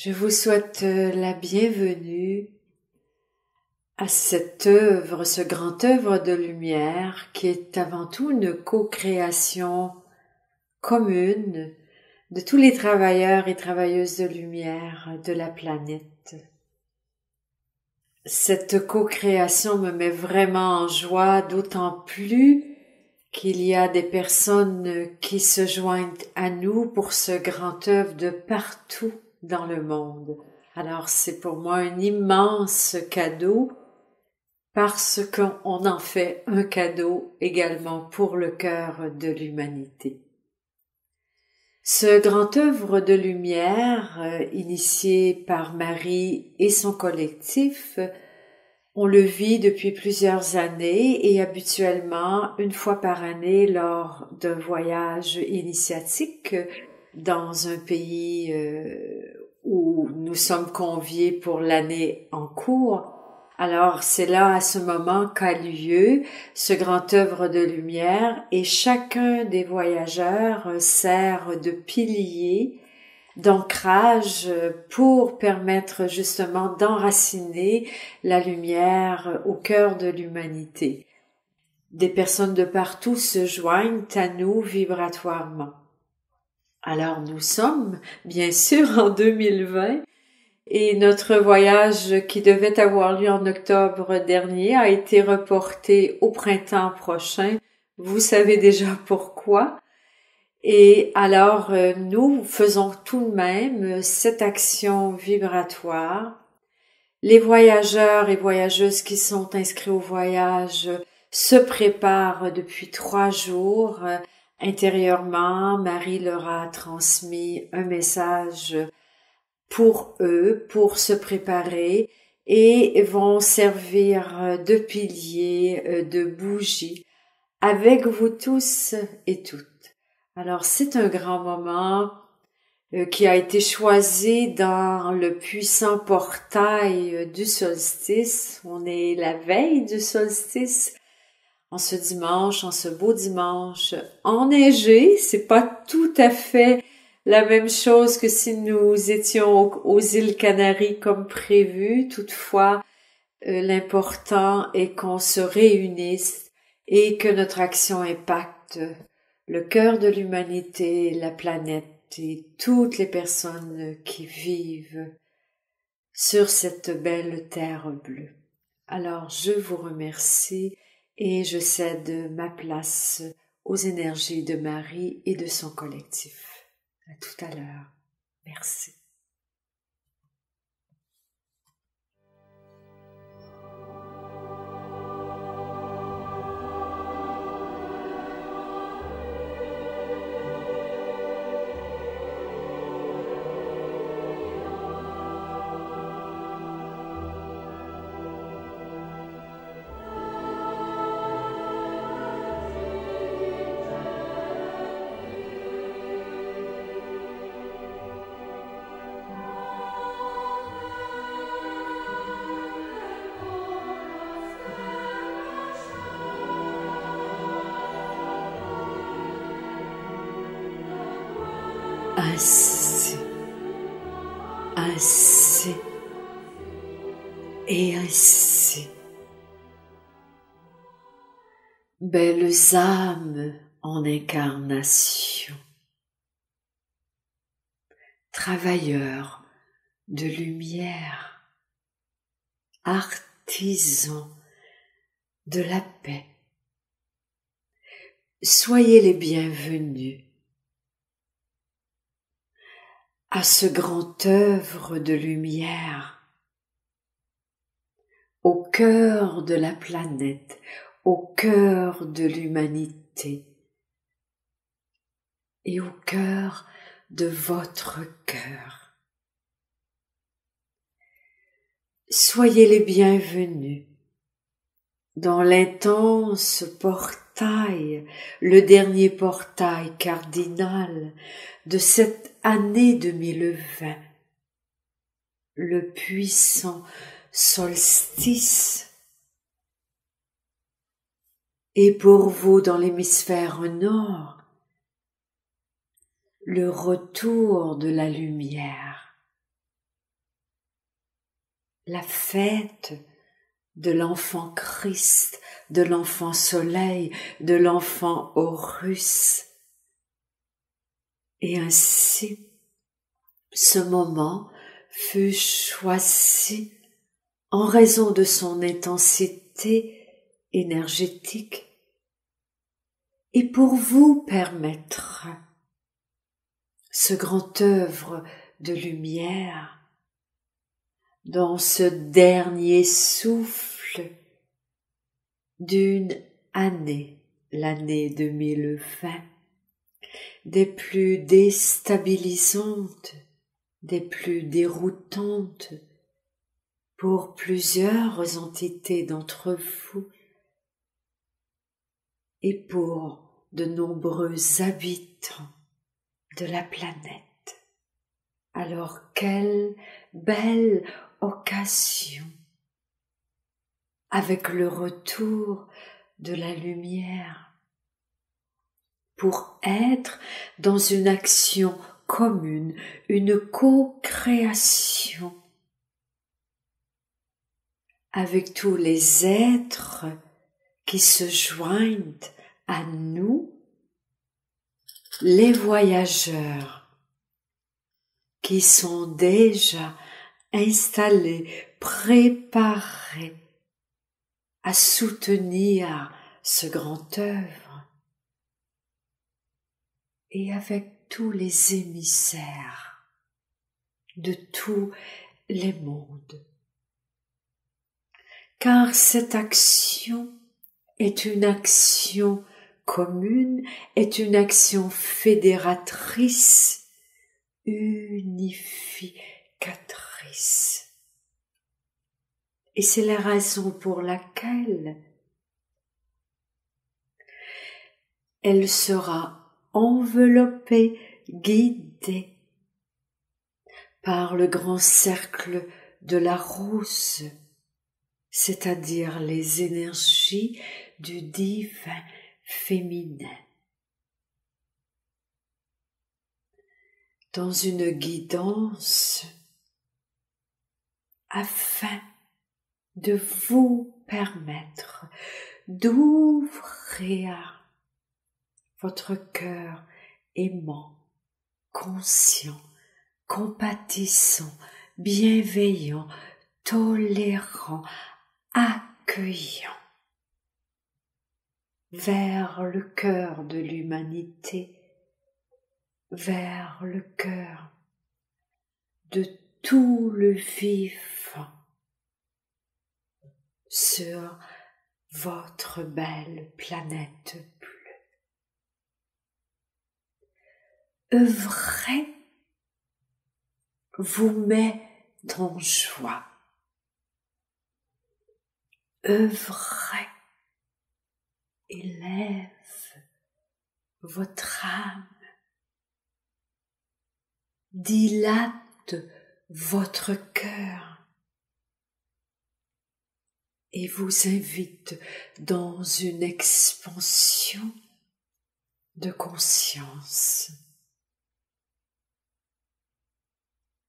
Je vous souhaite la bienvenue à cette œuvre, ce grand œuvre de lumière qui est avant tout une co-création commune de tous les travailleurs et travailleuses de lumière de la planète. Cette co-création me met vraiment en joie, d'autant plus qu'il y a des personnes qui se joignent à nous pour ce grand œuvre de partout dans le monde. Alors c'est pour moi un immense cadeau parce qu'on en fait un cadeau également pour le cœur de l'humanité. Ce grand œuvre de lumière, initié par Marie et son collectif, on le vit depuis plusieurs années et habituellement une fois par année lors d'un voyage initiatique dans un pays où nous sommes conviés pour l'année en cours. Alors c'est là à ce moment qu'a lieu ce grand œuvre de lumière et chacun des voyageurs sert de pilier, d'ancrage pour permettre justement d'enraciner la lumière au cœur de l'humanité. Des personnes de partout se joignent à nous vibratoirement. Alors nous sommes bien sûr en 2020 et notre voyage qui devait avoir lieu en octobre dernier a été reporté au printemps prochain. Vous savez déjà pourquoi. Et alors nous faisons tout de même cette action vibratoire. Les voyageurs et voyageuses qui sont inscrits au voyage se préparent depuis 3 jours. Intérieurement, Marie leur a transmis un message pour eux, pour se préparer et vont servir de piliers, de bougies avec vous tous et toutes. Alors c'est un grand moment qui a été choisi dans le puissant portail du solstice. On est la veille du solstice. En ce dimanche, en ce beau dimanche enneigé, c'est pas tout à fait la même chose que si nous étions aux îles Canaries comme prévu. Toutefois, l'important est qu'on se réunisse et que notre action impacte le cœur de l'humanité, la planète et toutes les personnes qui vivent sur cette belle terre bleue. Alors, je vous remercie et je cède ma place aux énergies de Marie et de son collectif. À tout à l'heure. Merci. Ainsi, ainsi et ainsi. Belles âmes en incarnation, travailleurs de lumière, artisans de la paix, soyez les bienvenus à ce grand œuvre de lumière, au cœur de la planète, au cœur de l'humanité et au cœur de votre cœur. Soyez les bienvenus dans l'intense portail, le dernier portail cardinal de cette année 2020, le puissant solstice. Et pour vous dans l'hémisphère nord, le retour de la lumière. la fête de l'enfant Christ, de l'enfant Soleil, de l'enfant Horus. Et ainsi, ce moment fut choisi en raison de son intensité énergétique et pour vous permettre ce grand œuvre de lumière dans ce dernier souffle d'une année, l'année 2020, des plus déstabilisantes, des plus déroutantes pour plusieurs entités d'entre vous et pour de nombreux habitants de la planète. Alors quelle belle occasion avec le retour de la lumière pour être dans une action commune, une co-création avec tous les êtres qui se joignent à nous, les voyageurs qui sont déjà installés, préparés à soutenir ce grand œuvre, et avec tous les émissaires de tous les mondes. Car cette action est une action commune, est une action fédératrice, unificatrice. Et c'est la raison pour laquelle elle sera enveloppée, guidée par le grand cercle de la rose, c'est-à-dire les énergies du divin féminin. Dans une guidance afin de vous permettre d'ouvrir votre cœur aimant, conscient, compatissant, bienveillant, tolérant, accueillant vers le cœur de l'humanité, vers le cœur de tout le vivant sur votre belle planète bleue. Œuvrez vous met en joie. Œuvrez élève votre âme, dilate votre cœur et vous invite dans une expansion de conscience.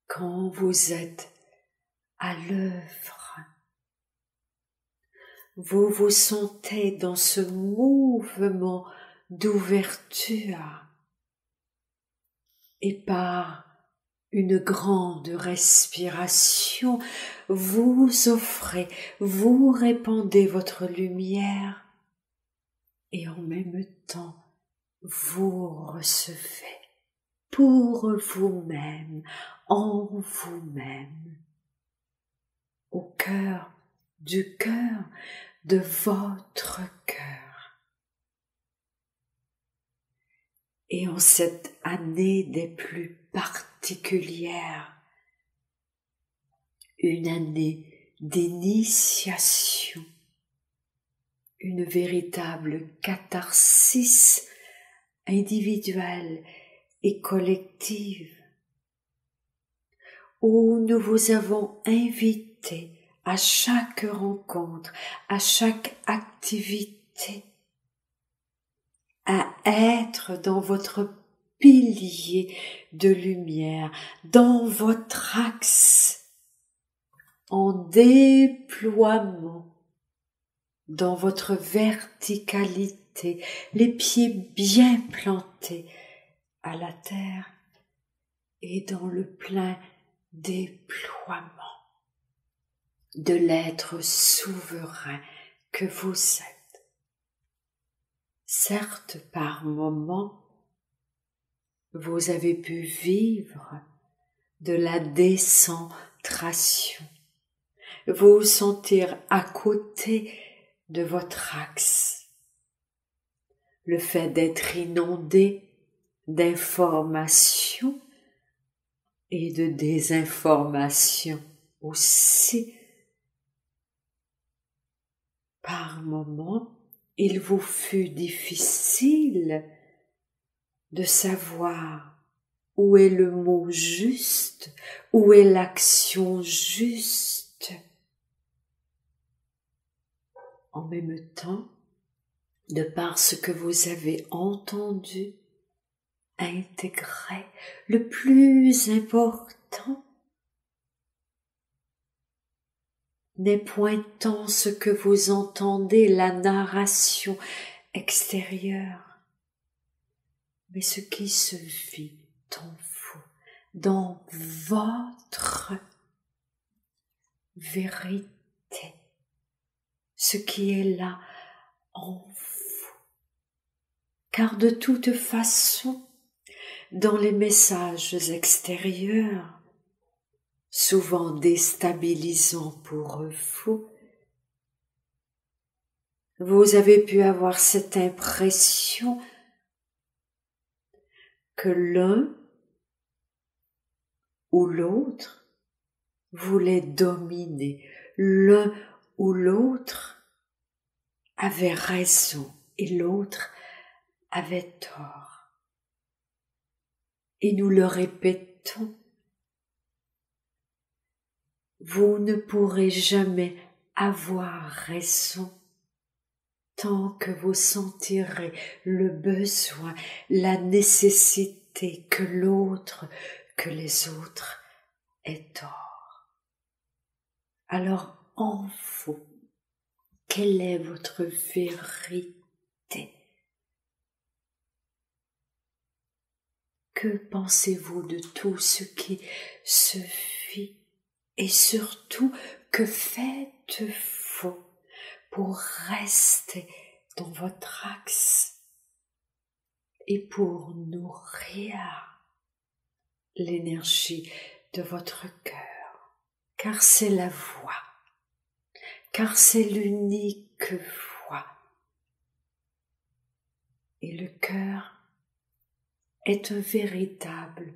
Quand vous êtes à l'œuvre, vous vous sentez dans ce mouvement d'ouverture et par une grande respiration, vous offrez, vous répandez votre lumière et en même temps, vous recevez pour vous-même, en vous-même, au cœur du cœur de votre cœur. Et en cette année des plus particulières, une année d'initiation, une véritable catharsis individuelle et collective, où nous vous avons invité à chaque rencontre, à chaque activité, à être dans votre pilier de lumière, dans votre axe en déploiement dans votre verticalité, les pieds bien plantés à la terre et dans le plein déploiement de l'être souverain que vous êtes. Certes, par moments, vous avez pu vivre de la décentration, vous sentir à côté de votre axe, le fait d'être inondé d'informations et de désinformations aussi. Par moments, il vous fut difficile de savoir où est le mot juste, où est l'action juste. En même temps, de par ce que vous avez entendu, intégré, le plus important n'est point tant ce que vous entendez, la narration extérieure, mais ce qui se vit en vous, dans votre vérité, ce qui est là en vous. Car de toute façon, dans les messages extérieurs, souvent déstabilisants pour vous, vous avez pu avoir cette impression que l'un ou l'autre voulait dominer, l'un ou l'autre avait raison et l'autre avait tort. Et nous le répétons, vous ne pourrez jamais avoir raison tant que vous sentirez le besoin, la nécessité que l'autre, que les autres aient tort. Alors en vous, quelle est votre vérité? Que pensez-vous de tout ce qui se vit? Et surtout, que faites-vous pour rester dans votre axe et pour nourrir l'énergie de votre cœur? Car c'est la voie, car c'est l'unique voie. Et le cœur est un véritable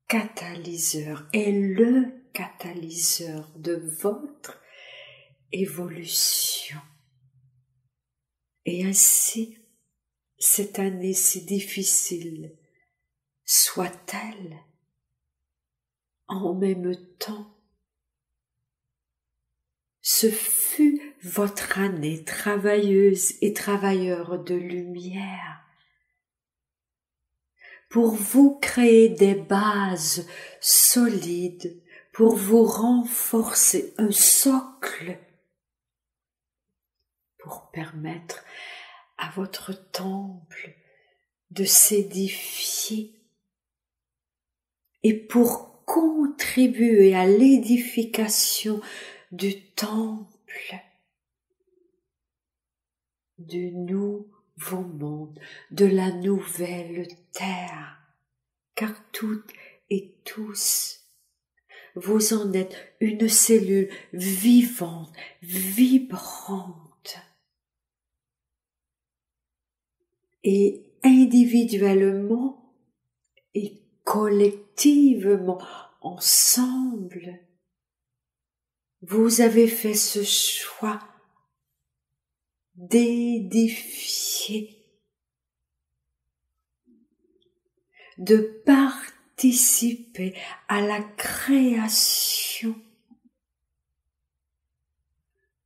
catalyseur, est le catalyseur de votre évolution. Et ainsi, cette année si difficile soit-elle, en même temps, ce fut votre année travailleuse et travailleur de lumière, pour vous créer des bases solides, pour vous renforcer un socle, pour permettre à votre temple de s'édifier et pour contribuer à l'édification du temple, du nouveau monde, de la nouvelle terre, car toutes et tous, vous en êtes une cellule vivante, vibrante, et individuellement et collectivement, ensemble, vous avez fait ce choix d'édifier, de participer à la création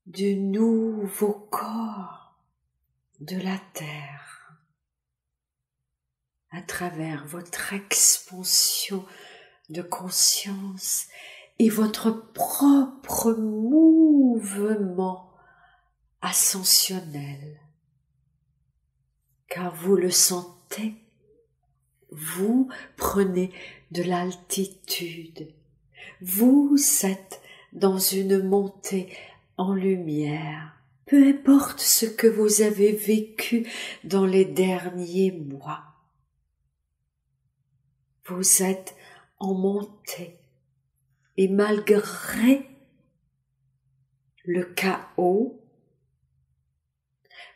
du nouveau corps de la terre à travers votre expansion de conscience et votre propre mouvement ascensionnel, car vous le sentez, vous prenez de l'altitude, vous êtes dans une montée en lumière, peu importe ce que vous avez vécu dans les derniers mois. Vous êtes en montée et malgré le chaos,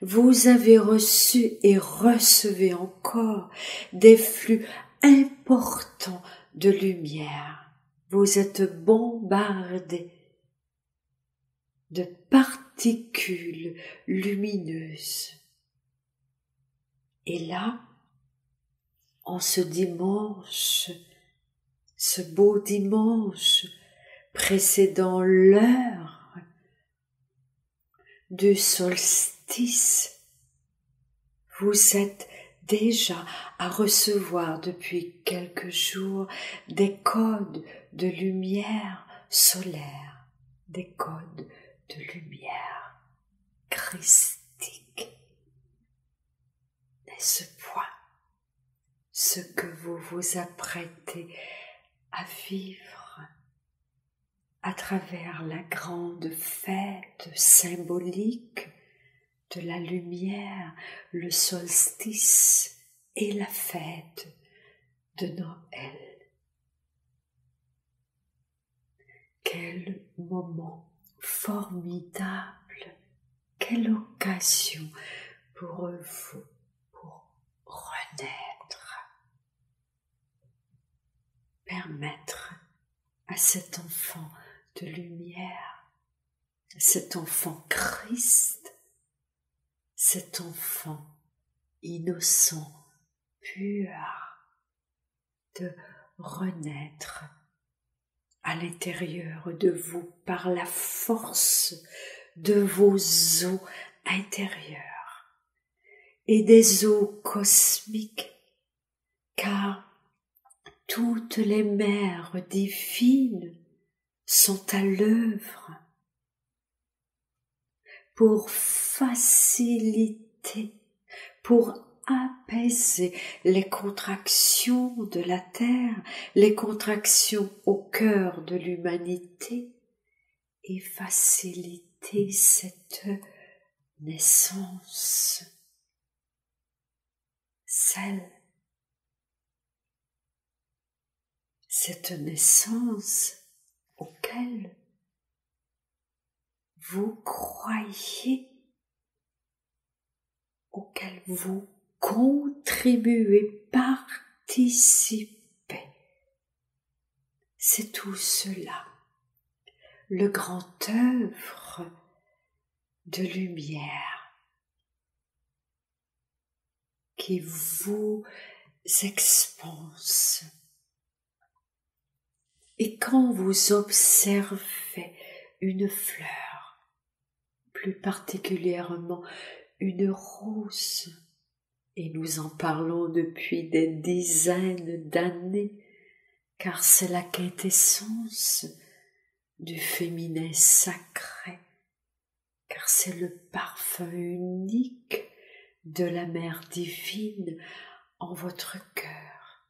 vous avez reçu et recevez encore des flux importants de lumière. Vous êtes bombardé de particules lumineuses. Et là, en ce dimanche, ce beau dimanche précédant l'heure du solstice, vous êtes déjà à recevoir depuis quelques jours des codes de lumière solaire, des codes de lumière christique. N'est-ce point ce que vous vous apprêtez à vivre à travers la grande fête symbolique de la lumière, le solstice et la fête de Noël? Quel moment formidable, quelle occasion pour vous, pour renaître, permettre à cet enfant de lumière, cet enfant Christ, cet enfant innocent, pur, de renaître à l'intérieur de vous par la force de vos eaux intérieures et des eaux cosmiques, car toutes les mères divines sont à l'œuvre pour faciliter, pour apaiser les contractions de la terre, les contractions au cœur de l'humanité et faciliter cette naissance, cette naissance auquel vous croyez, auquel vous contribuez, participez. C'est tout cela, le grand œuvre de lumière qui vous expanse. Et quand vous observez une fleur, plus particulièrement une rose, et nous en parlons depuis des dizaines d'années, car c'est la quintessence du féminin sacré, car c'est le parfum unique de la mère divine en votre cœur.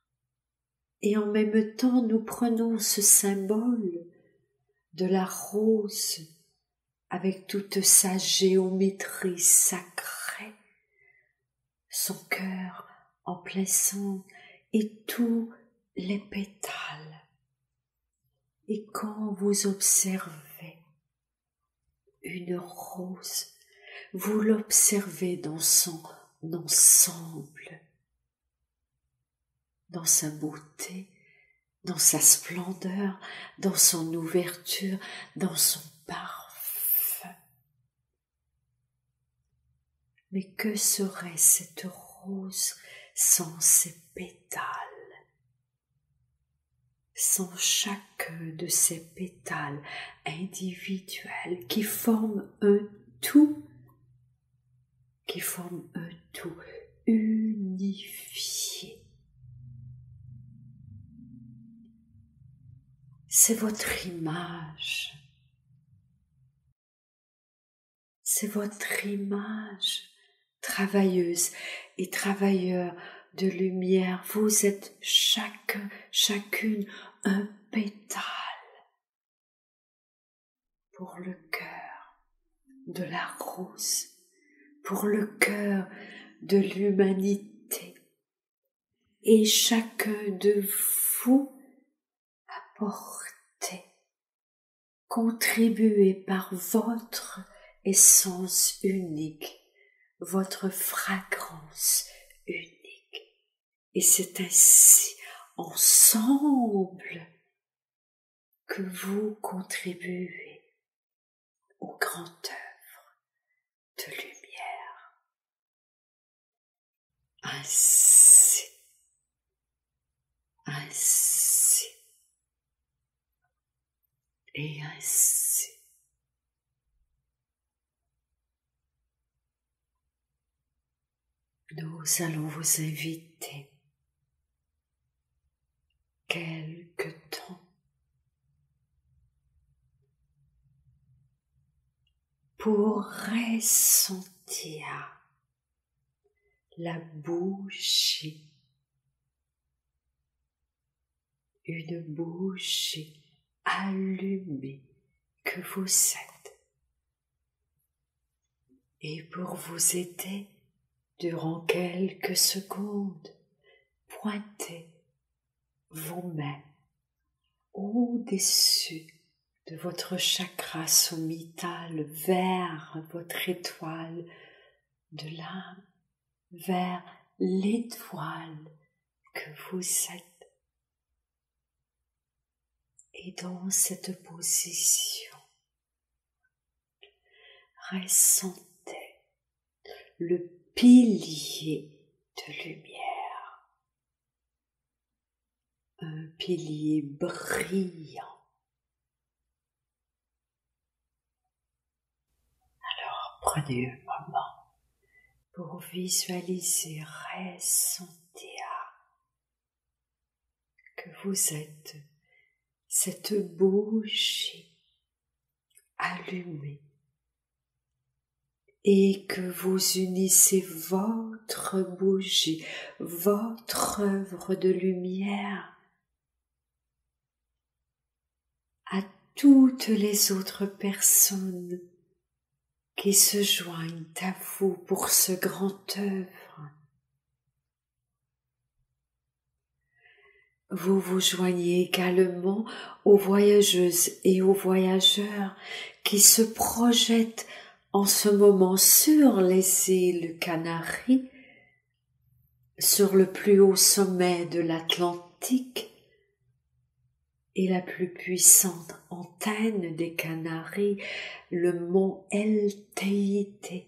Et en même temps, nous prenons ce symbole de la rose avec toute sa géométrie sacrée, son cœur en plein sang et tous les pétales. Et quand vous observez une rose, vous l'observez dans son ensemble, dans sa beauté, dans sa splendeur, dans son ouverture, dans son parfum. Mais que serait cette rose sans ses pétales, sans chaque de ces pétales individuels qui forment un tout, unifié. c'est votre image. C'est votre image, travailleuse et travailleur de lumière. Vous êtes chacune un pétale pour le cœur de la rose, pour le cœur de l'humanité. Et chacun de vous apportez, contribuez par votre essence unique, votre fragrance unique. Et c'est ainsi, ensemble, que vous contribuez au grand œuvre de lumière. Ainsi, et ainsi. Nous allons vous inviter quelque temps pour ressentir la bougie, une bougie allumée que vous êtes. Et pour vous aider, durant quelques secondes, pointez vos mains au-dessus de votre chakra sommital vers votre étoile de l'âme, vers l'étoile que vous êtes. Et dans cette position, ressentez le pilier de lumière, un pilier brillant. Alors prenez un moment pour visualiser, ressentir que vous êtes cette bougie allumée et que vous unissez votre bougie, votre œuvre de lumière à toutes les autres personnes qui se joignent à vous pour ce grand œuvre. Vous vous joignez également aux voyageuses et aux voyageurs qui se projettent en ce moment sur les îles Canaries, sur le plus haut sommet de l'Atlantique et la plus puissante antenne des Canaries, le mont El Teide.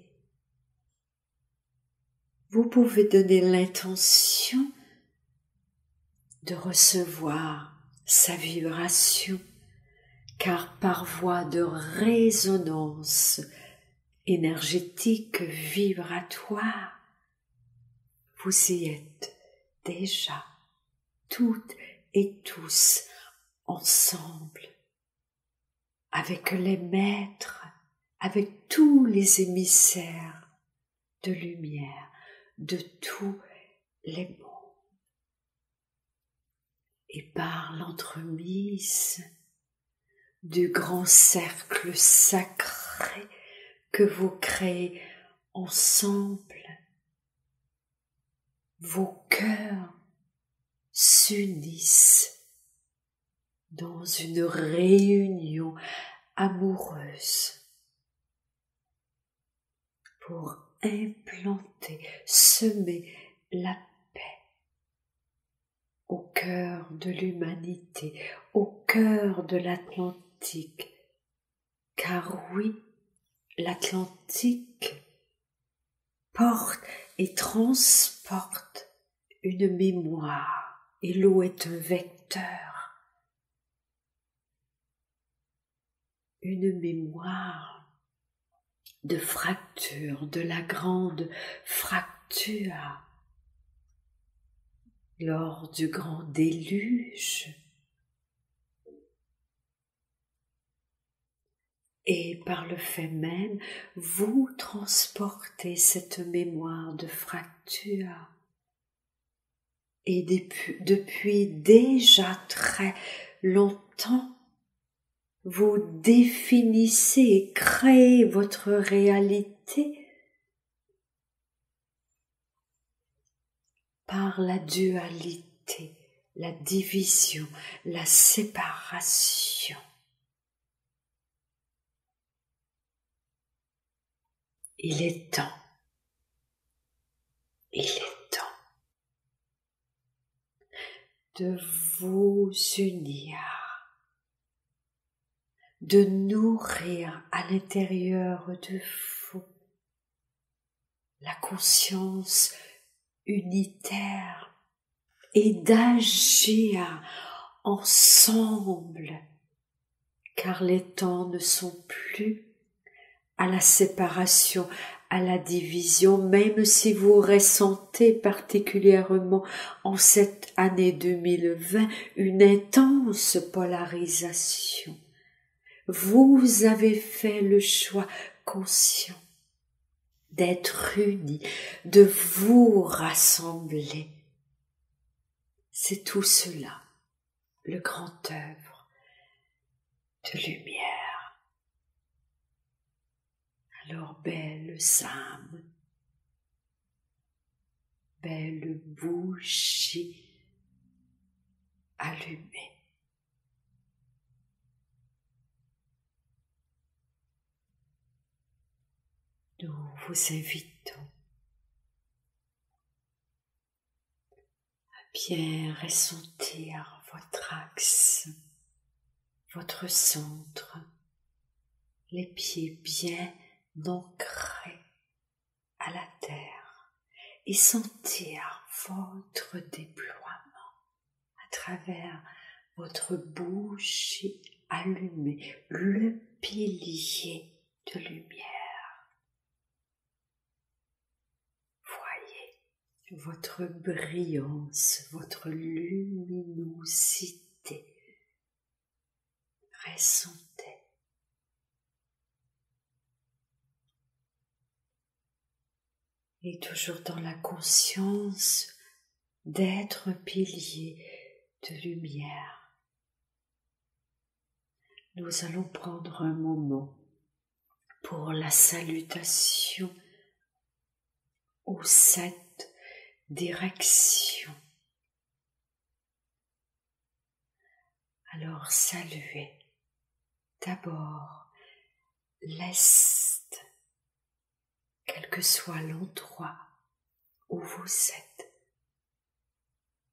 Vous pouvez donner l'intention de recevoir sa vibration, car par voie de résonance énergétique vibratoire, vous y êtes déjà toutes et tous ensemble, avec les maîtres, avec tous les émissaires de lumière de tous les mondes. Et par l'entremise du grand cercle sacré que vous créez ensemble, vos cœurs s'unissent dans une réunion amoureuse pour implanter, semer la paix au cœur de l'humanité, au cœur de l'Atlantique. Car oui, l'Atlantique porte et transporte une mémoire, et l'eau est un vecteur, une mémoire de fracture, de la grande fracture lors du grand déluge, Et par le fait même, vous transportez cette mémoire de fracture. Et depuis déjà très longtemps, vous définissez et créez votre réalité par la dualité, la division, la séparation. Il est temps. Il est temps de vous unir, de nourrir à l'intérieur de vous la conscience unitaire et d'agir ensemble, car les temps ne sont plus à la séparation, à la division, même si vous ressentez particulièrement en cette année 2020 une intense polarisation. Vous avez fait le choix conscient d'être unis, de vous rassembler. C'est tout cela, le grand œuvre de lumière. Alors belles âmes, belle bougie allumée. Nous vous invitons à bien ressentir votre axe, votre centre, les pieds bien ancrés à la terre et sentir votre déploiement à travers votre bougie allumée, le pilier de lumière. Voyez votre brillance, votre luminosité. Ressentez. Et toujours dans la conscience d'être un pilier de lumière, nous allons prendre un moment pour la salutation aux 7 directions. Alors saluez d'abord l'Est, quel que soit l'endroit où vous êtes.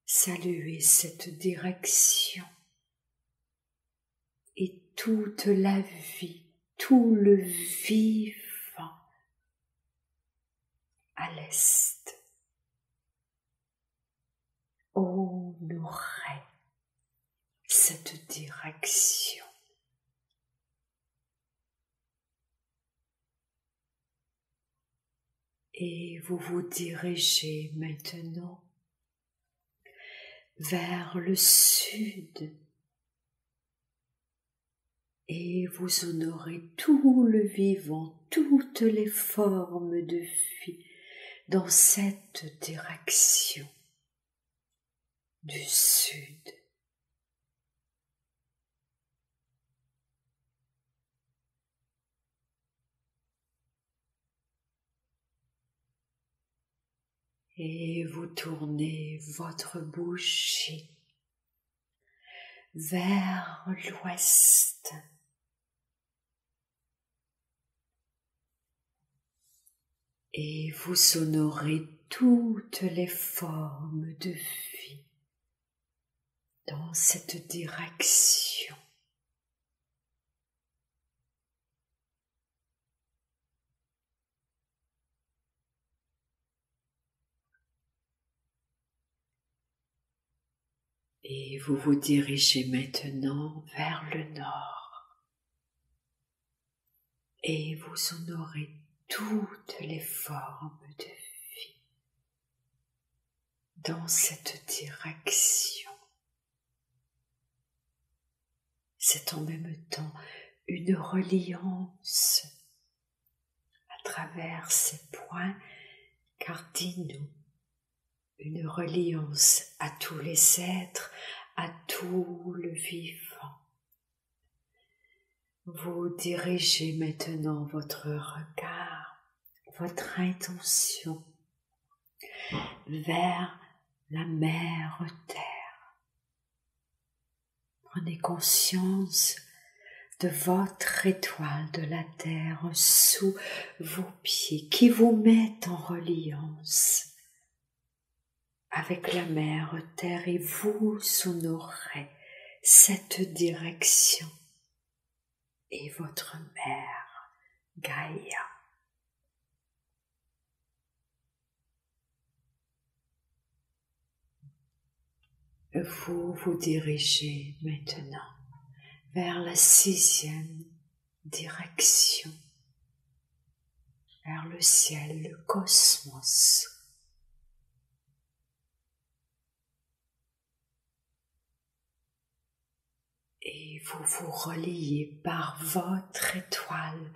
Saluez cette direction et toute la vie, tout le vivant à l'Est. Honorez cette direction. Et vous vous dirigez maintenant vers le sud et vous honorez tout le vivant, toutes les formes de vie dans cette direction du sud. Et vous tournez votre bougie vers l'ouest. Et vous honorez toutes les formes de vie dans cette direction. Et vous vous dirigez maintenant vers le nord. Et vous honorez toutes les formes de vie dans cette direction. C'est en même temps une reliance à travers ces points cardinaux, une reliance à tous les êtres, à tout le vivant. Vous dirigez maintenant votre regard, votre intention vers la Mère Terre. Prenez conscience de votre étoile de la Terre sous vos pieds qui vous met en reliance avec la Mère Terre et vous honorez cette direction et votre Mère Gaïa. Vous vous dirigez maintenant vers la 6e direction, vers le ciel, le cosmos. Et vous vous reliez par votre étoile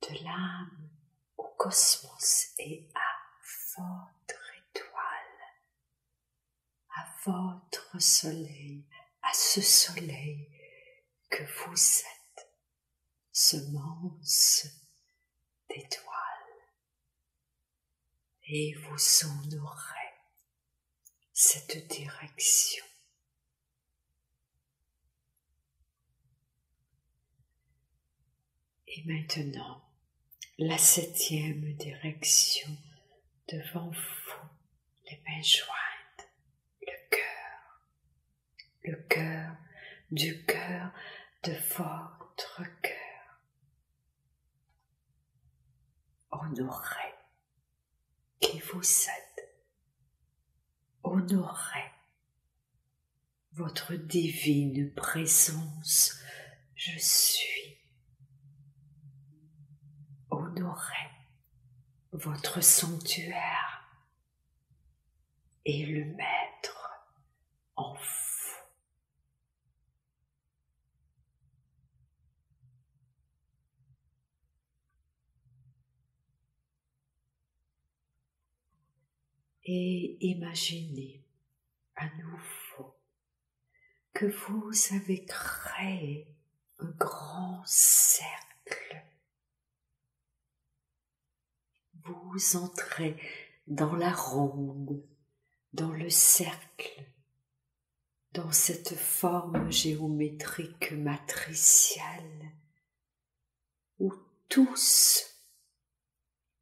de l'âme au cosmos et à votre étoile, à votre soleil, à ce soleil que vous êtes, semence d'étoiles. Et vous honorez cette direction. Et maintenant, la 7e direction devant vous, les mains jointes, le cœur du cœur de votre cœur. Honorez qui vous êtes. Honorez votre divine présence. Je suis. Honorez votre sanctuaire et le Maître en vous. Et imaginez à nouveau que vous avez créé un grand cercle. Vous entrez dans la ronde, dans le cercle, dans cette forme géométrique matricielle où tous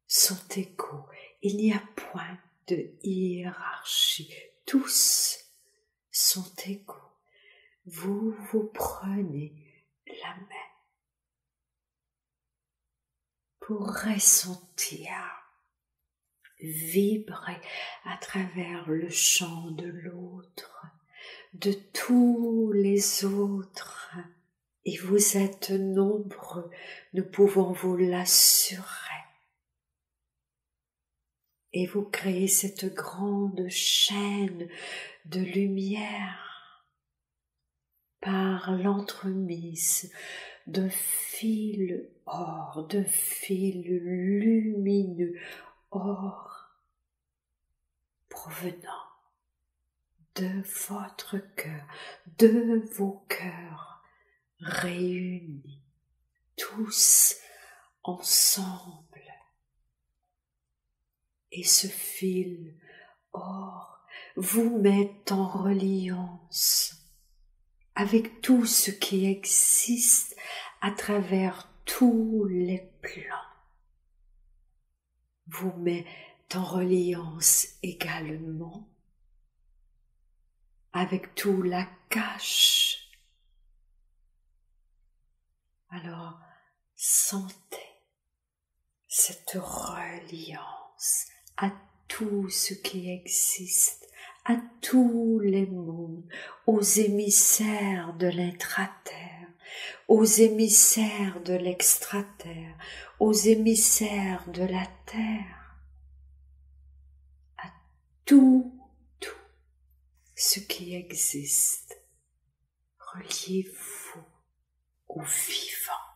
sont égaux. Il n'y a point de hiérarchie. Tous sont égaux. Vous vous prenez la main pour ressentir, vibrer à travers le champ de l'autre, de tous les autres. Et vous êtes nombreux, nous pouvons vous l'assurer. Et vous créez cette grande chaîne de lumière par l'entremise de fils or, de fils lumineux or provenant de votre cœur, de vos cœurs réunis, tous ensemble. Et ce fil or vous met en reliance avec tout ce qui existe à travers tous les plans. Vous met en reliance également avec tout la cache. Alors, sentez cette reliance à tout ce qui existe, à tous les mondes, aux émissaires de l'intraterre, aux émissaires de l'extraterre, aux émissaires de la terre, à tout ce qui existe. Reliez-vous au vivant.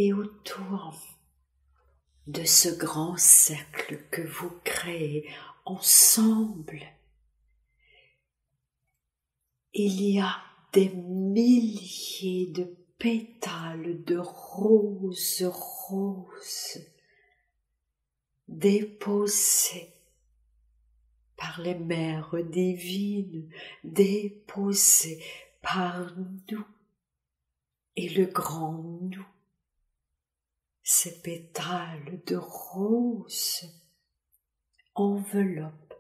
Et autour de ce grand cercle que vous créez ensemble, il y a des milliers de pétales de roses déposés par les mères divines, déposés par nous et le grand nous. Ces pétales de roses enveloppent,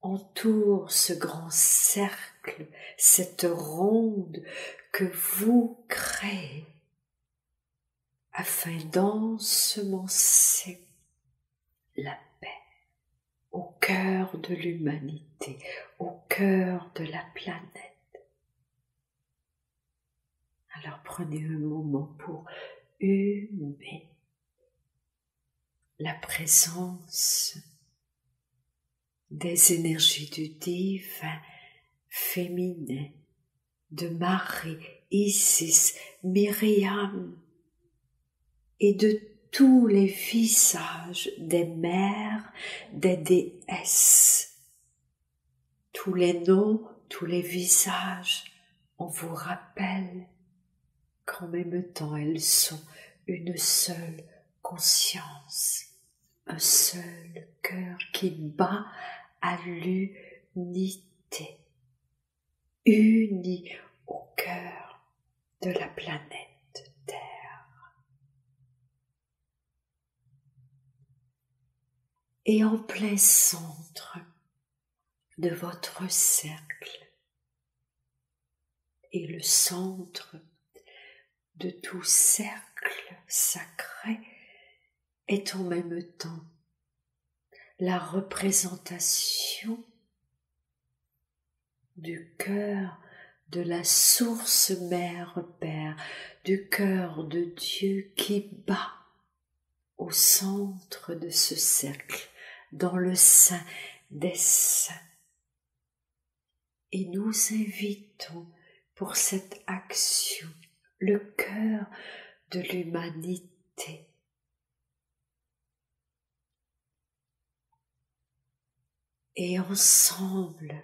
entourent ce grand cercle, cette ronde que vous créez afin d'ensemencer la paix au cœur de l'humanité, au cœur de la planète. Alors prenez un moment pour humer la présence des énergies du divin féminin, de Marie, Isis, Myriam et de tous les visages des mères, des déesses. Tous les noms, tous les visages, on vous rappelle qu'en même temps elles sont une seule conscience, un seul cœur qui bat à l'unité, uni au cœur de la planète Terre. Et en plein centre de votre cercle, et le centre de tout cercle sacré est en même temps la représentation du cœur de la source mère-père, du cœur de Dieu qui bat au centre de ce cercle, dans le sein des saints. Et nous invitons pour cette action le cœur de l'humanité. Et ensemble,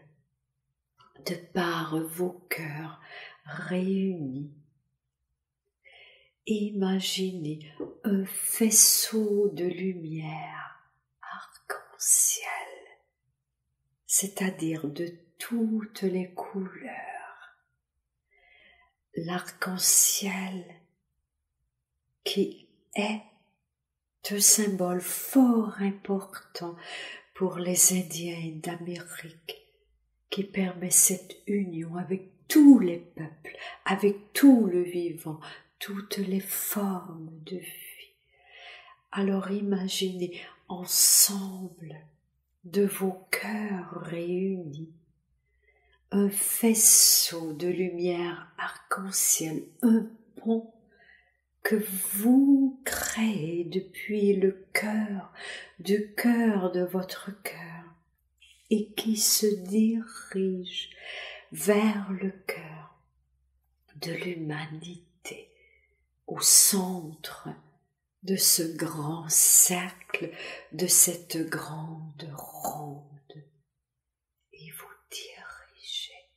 de par vos cœurs réunis, imaginez un faisceau de lumière arc-en-ciel, c'est-à-dire de toutes les couleurs. L'arc-en-ciel qui est un symbole fort important pour les Indiens d'Amérique, qui permet cette union avec tous les peuples, avec tout le vivant, toutes les formes de vie. Alors imaginez ensemble de vos cœurs réunis un faisceau de lumière arc-en-ciel, un pont que vous créez depuis le cœur, du cœur de votre cœur, et qui se dirige vers le cœur de l'humanité, au centre de ce grand cercle, de cette grande ronde. Et vous dirigez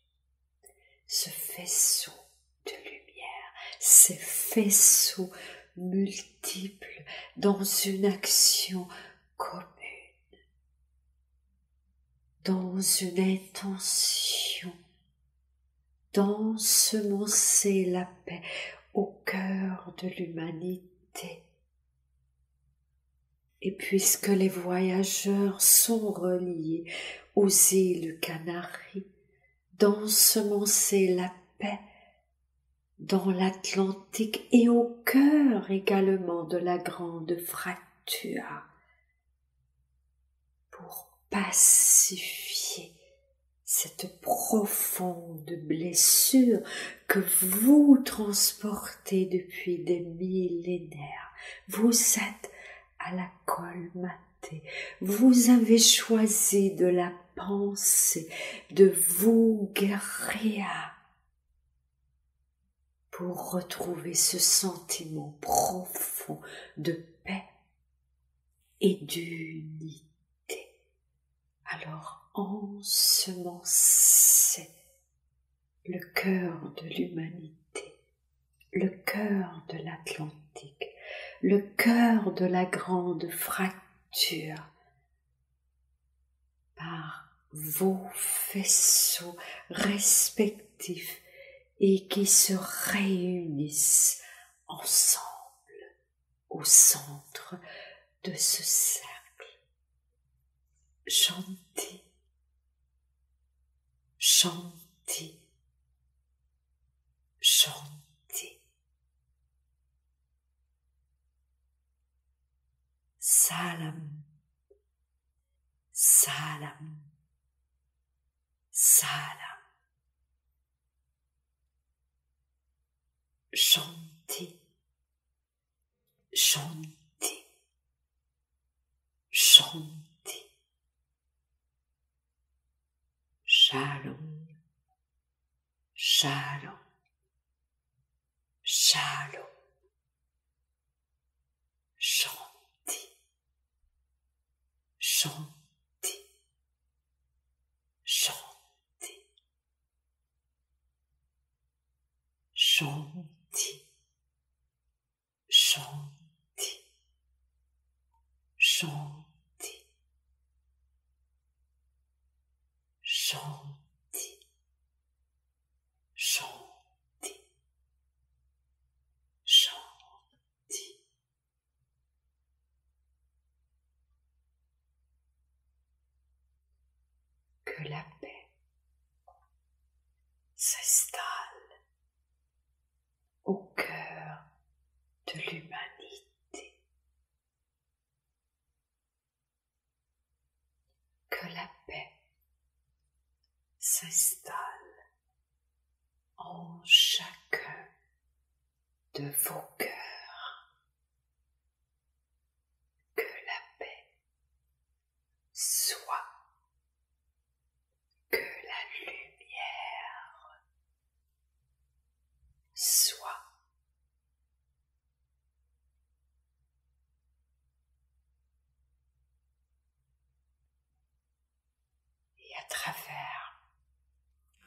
ce faisceau de lumière, ces faisceaux multiples dans une action commune, dans une intention d'ensemencer la paix au cœur de l'humanité. Et puisque les voyageurs sont reliés aux îles Canaries, d'ensemencer la paix dans l'Atlantique et au cœur également de la grande fracture pour pacifier cette profonde blessure que vous transportez depuis des millénaires. Vous êtes à la colmater. Vous avez choisi de la penser, de vous guérir pour retrouver ce sentiment profond de paix et d'unité. Alors ensemencez le cœur de l'humanité, le cœur de l'Atlantique, le cœur de la grande fracture par vos faisceaux respectifs et qui se réunissent ensemble au centre de ce cercle. Shanti, Shanti, Shanti. Salam, Salam, Salam. Shanti, Shanti, Shanti. Shalom, Shalom, Shalom. Shanti, Shanti, Shanti, Shanti, Shanti, Shanti, Shanti, Shanti, Shanti. Que la paix s'installe au cœur de l'humanité. Que la paix s'installe en chacun de vos cœurs. Que la paix soit, que la lumière soit. Et à travers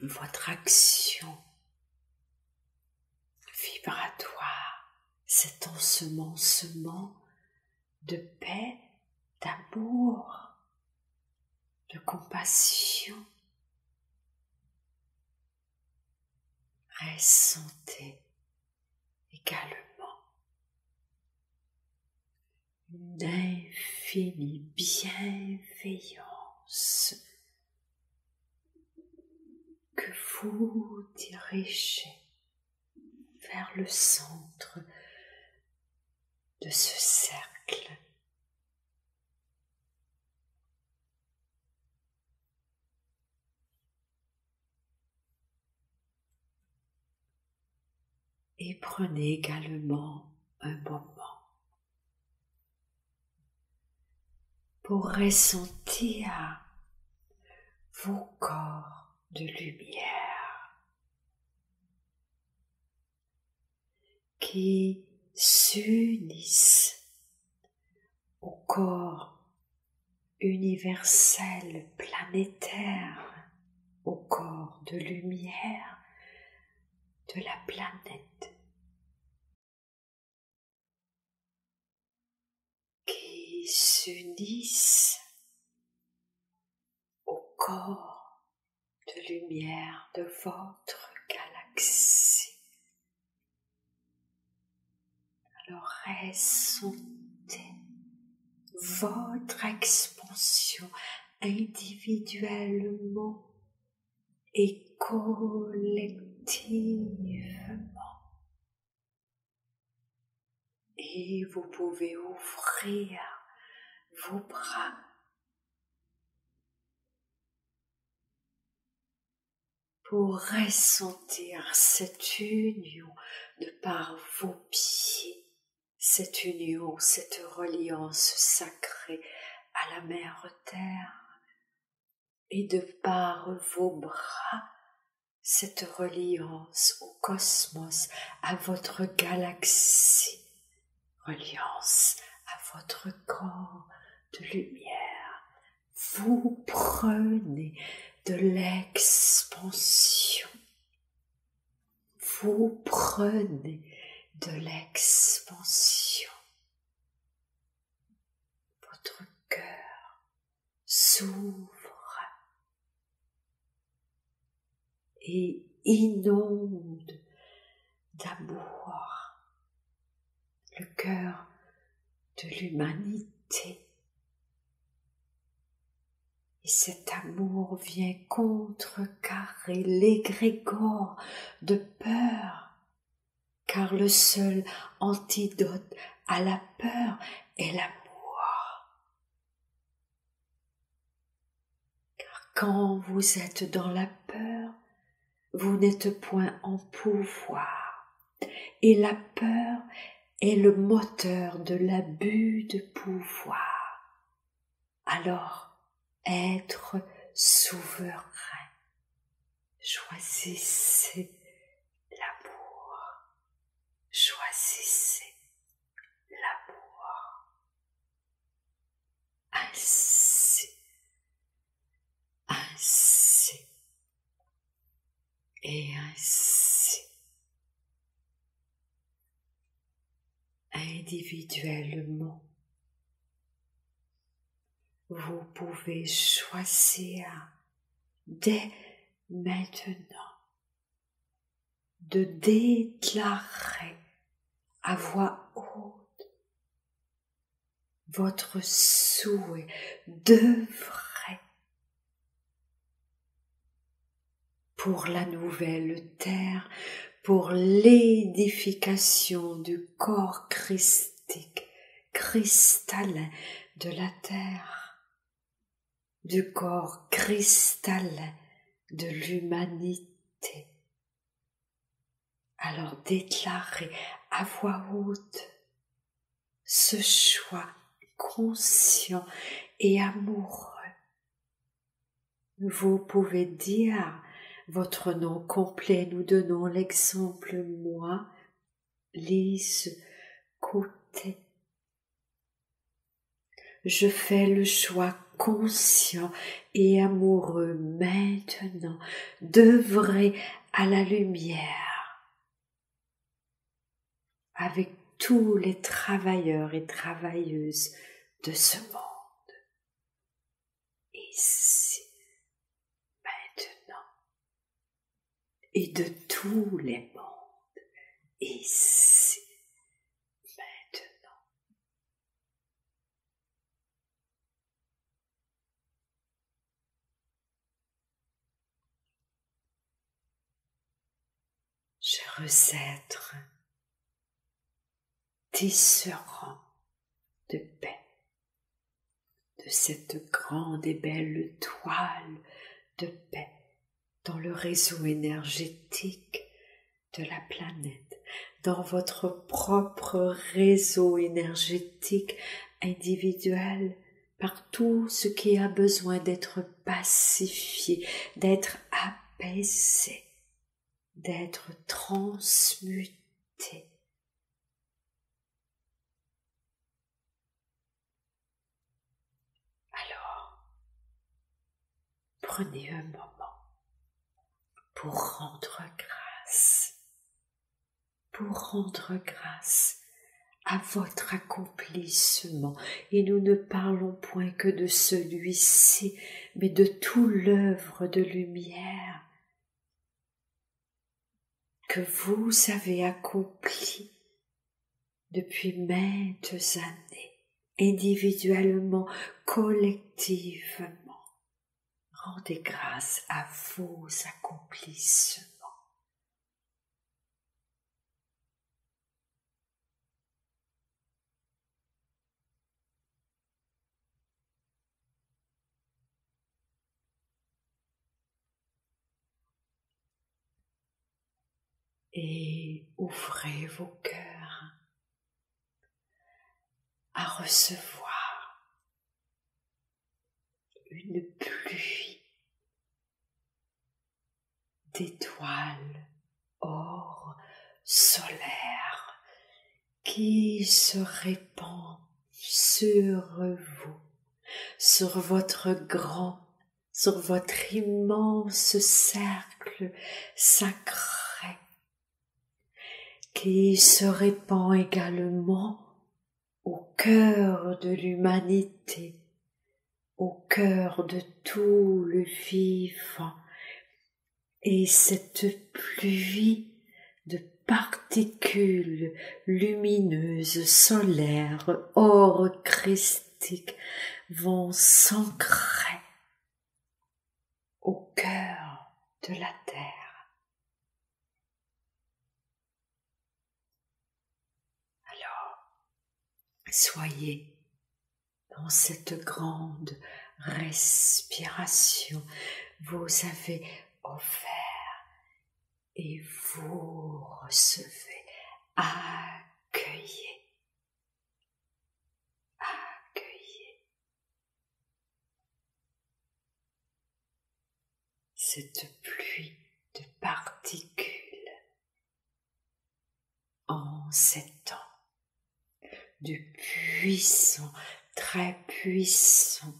votre action vibratoire, cet ensemencement de paix, d'amour, de compassion, ressentez également une infinie bienveillance que vous dirigez vers le centre de ce cercle. Et prenez également un moment pour ressentir vos corps de lumière qui s'unissent au corps universel planétaire, au corps de lumière de la planète, qui s'unissent au corps de lumière de votre galaxie. Alors ressentez votre expansion individuellement et collectivement. Et vous pouvez ouvrir vos bras pour ressentir cette union de par vos pieds, cette union, cette reliance sacrée à la Mère Terre, et de par vos bras, cette reliance au cosmos, à votre galaxie, reliance à votre corps de lumière. Vous prenez de l'expansion. Vous prenez de l'expansion. Votre cœur s'ouvre et inonde d'amour le cœur de l'humanité. Et cet amour vient contrecarrer l'égrégore de peur, car le seul antidote à la peur est l'amour. Car quand vous êtes dans la peur, vous n'êtes point en pouvoir, et la peur est le moteur de l'abus de pouvoir. Alors, être souverain, choisissez l'amour, choisissez l'amour. Ainsi, ainsi et ainsi, individuellement, vous pouvez choisir dès maintenant de déclarer à voix haute votre souhait d'œuvrer pour la nouvelle terre, pour l'édification du corps christique, cristallin de la terre, du corps cristallin de l'humanité. Alors déclarez à voix haute ce choix conscient et amoureux. Vous pouvez dire votre nom complet. Nous donnons l'exemple moi, Lise Côté. Je fais le choix conscient et amoureux maintenant d'œuvrer à la lumière avec tous les travailleurs et travailleuses de ce monde, ici, maintenant, et de tous les mondes, ici, maintenant. Chers êtres, tisserand de paix, de cette grande et belle toile de paix dans le réseau énergétique de la planète, dans votre propre réseau énergétique individuel, par tout ce qui a besoin d'être pacifié, d'être apaisé, d'être transmuté. Alors, prenez un moment pour rendre grâce à votre accomplissement. Et nous ne parlons point que de celui-ci, mais de toute l'œuvre de lumière que vous avez accomplie depuis maintes années, individuellement, collectivement. Rendez grâce à vos accomplissements. Et ouvrez vos cœurs à recevoir une pluie d'étoiles or solaire qui se répand sur vous, sur votre immense cercle sacré, qui se répand également au cœur de l'humanité, au cœur de tout le vivant. Et cette pluie de particules lumineuses, solaires, or christique vont s'ancrer au cœur de la terre. Alors, soyez dans cette grande respiration. Vous avez offert et vous recevez. Accueillez. Cette pluie de particules en ces temps de puissant, très puissant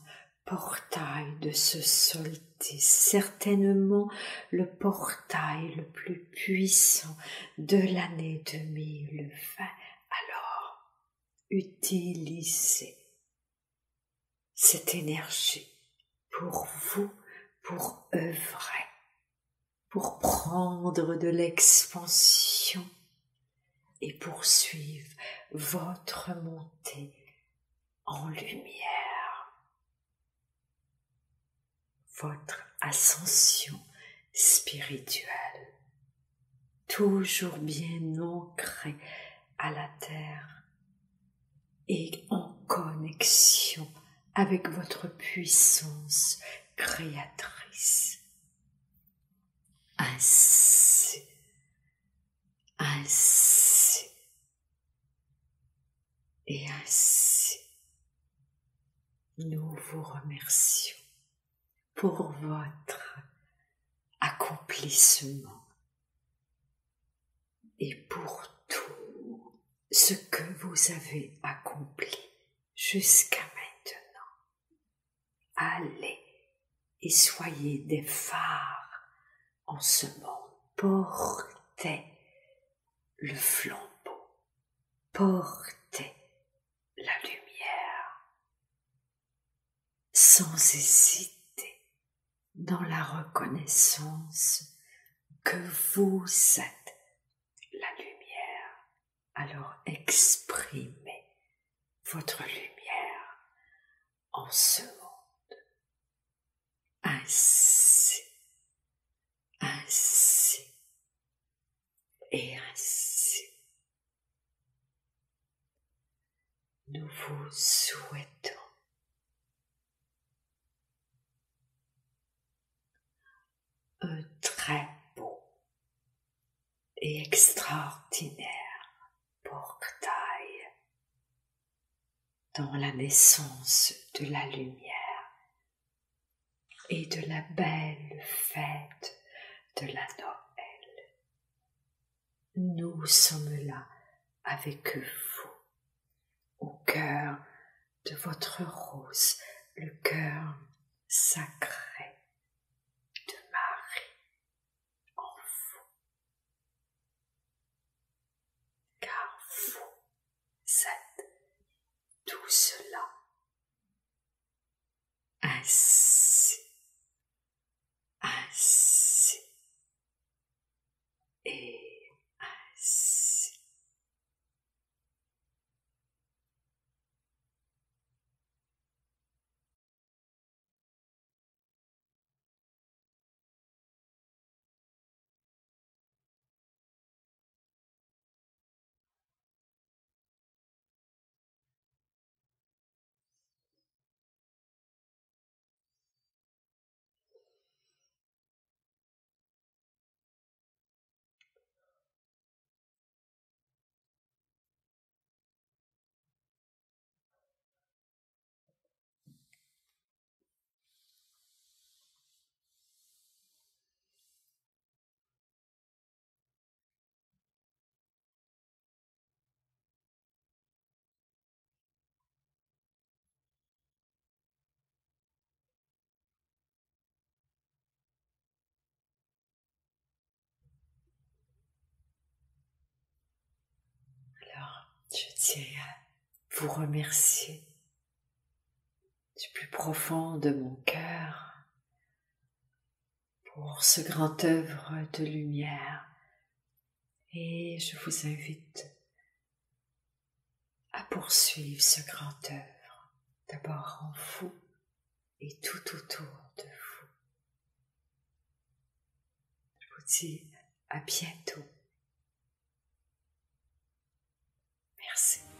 portail de ce solstice, certainement le portail le plus puissant de l'année 2020. Alors, utilisez cette énergie pour vous, pour œuvrer, pour prendre de l'expansion et poursuivre votre montée en lumière, votre ascension spirituelle, toujours bien ancrée à la terre et en connexion avec votre puissance créatrice. Ainsi, et ainsi, nous vous remercions pour votre accomplissement et pour tout ce que vous avez accompli jusqu'à maintenant. Allez et soyez des phares en ce monde. Portez le flambeau, portez la lumière, sans hésiter dans la reconnaissance que vous êtes la lumière. Alors exprimez votre lumière en ce monde. Ainsi, et ainsi. Nous vous souhaitons un très beau et extraordinaire portail dans la naissance de la lumière et de la belle fête de la Noël. Nous sommes là avec vous, au cœur de votre rose, le cœur sacré de Marie en vous, car vous êtes tout cela. Ainsi, et ainsi. tiens à vous remercier du plus profond de mon cœur pour ce grand œuvre de lumière. Et je vous invite à poursuivre ce grand œuvre, d'abord en vous et tout autour de vous. Je vous dis à bientôt. Merci.